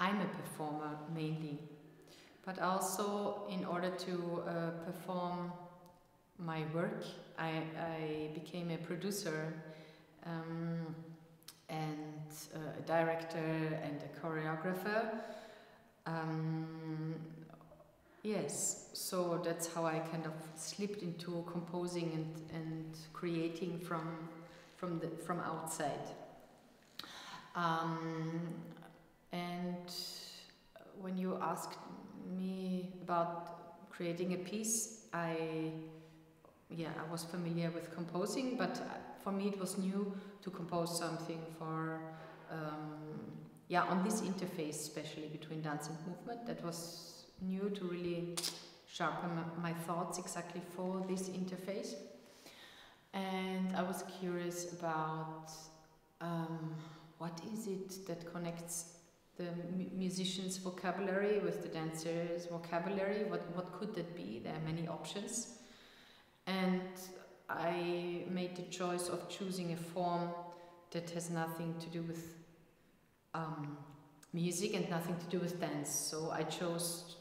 I'm a performer mainly, but also in order to perform my work, I became a producer and a director and a choreographer. Yes, so that's how I kind of slipped into composing and creating from outside. And when you asked me about creating a piece, I was familiar with composing, but for me it was new to compose something for on this interface, especially between dance and movement. That was new to really sharpen my thoughts exactly for this interface. And I was curious about what is it that connects the musician's vocabulary with the dancer's vocabulary? What could that be? There are many options. And I made the choice of choosing a form that has nothing to do with music and nothing to do with dance. So I chose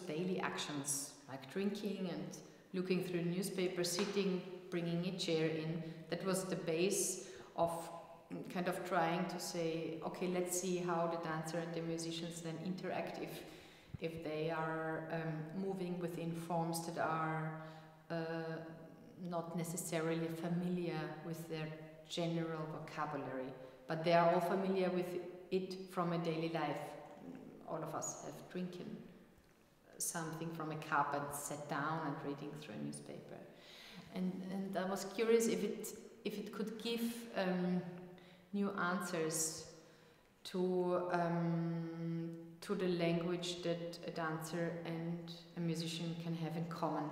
daily actions like drinking and looking through the newspaper, sitting, bringing a chair in. That was the base of kind of trying to say, okay, let's see how the dancer and the musicians then interact if they are moving within forms that are not necessarily familiar with their general vocabulary, but they are all familiar with it from a daily life. All of us have drinking something from a cup and sat down and reading through a newspaper. And I was curious if it could give new answers to the language that a dancer and a musician can have in common.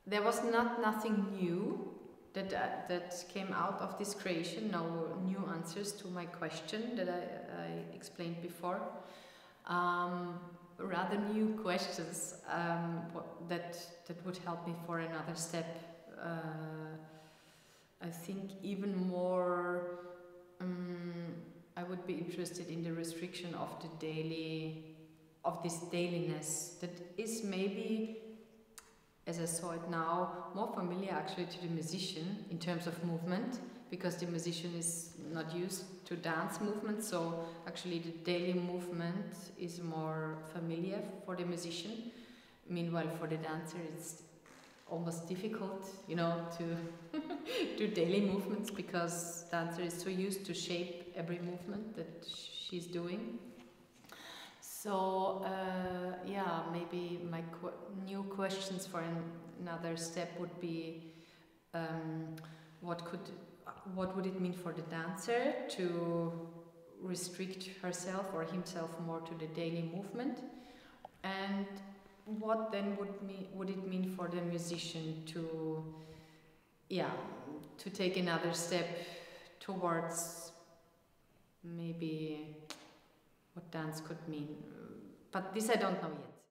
There was nothing new that came out of this creation, no new answers to my question that I explained before. Rather new questions that would help me for another step. I think even more I would be interested in the restriction of this dailiness that is maybe, as I saw it now, more familiar actually to the musician in terms of movement, because the musician is not used to dance movement, so actually the daily movement is more familiar for the musician. Meanwhile, for the dancer, it's almost difficult, to do daily movements, because dancer is so used to shape every movement that she's doing. So maybe my new questions for another step would be, what would it mean for the dancer to restrict herself or himself more to the daily movement, and what then would it mean for the musician to take another step towards maybe what dance could mean, but this I don't know yet.